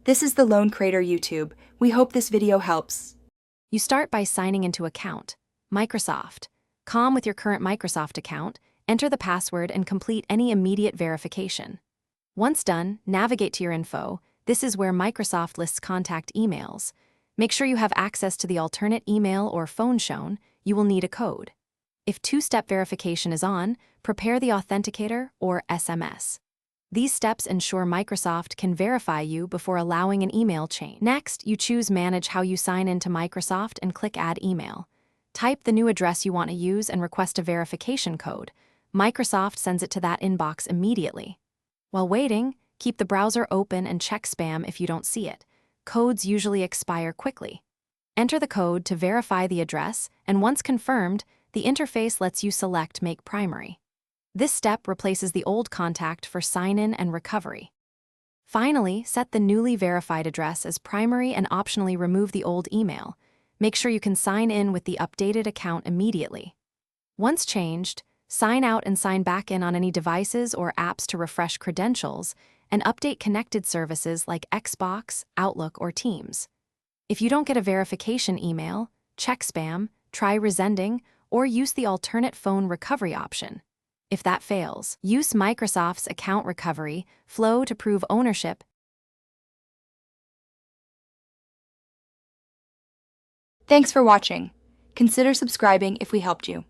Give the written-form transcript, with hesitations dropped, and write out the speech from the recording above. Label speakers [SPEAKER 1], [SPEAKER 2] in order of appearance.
[SPEAKER 1] This is the Lone Creator YouTube. We hope this video helps.
[SPEAKER 2] You start by signing into account. Microsoft. With your current Microsoft account, enter the password and complete any immediate verification. Once done, navigate to your info. This is where Microsoft lists contact emails. Make sure you have access to the alternate email or phone shown. You will need a code. If two-step verification is on, prepare the authenticator or SMS. These steps ensure Microsoft can verify you before allowing an email chain. Next, you choose Manage how you sign into Microsoft and click Add Email. Type the new address you want to use and request a verification code. Microsoft sends it to that inbox immediately. While waiting, keep the browser open and check spam if you don't see it. Codes usually expire quickly. Enter the code to verify the address, and once confirmed, the interface lets you select Make Primary. This step replaces the old contact for sign-in and recovery. Finally, set the newly verified address as primary and optionally remove the old email. Make sure you can sign in with the updated account immediately. Once changed, sign out and sign back in on any devices or apps to refresh credentials and update connected services like Xbox, Outlook, or Teams. If you don't get a verification email, check spam, try resending, or use the alternate phone recovery option. If that fails, use Microsoft's account recovery flow to prove ownership.
[SPEAKER 1] Thanks for watching. Consider subscribing if we helped you.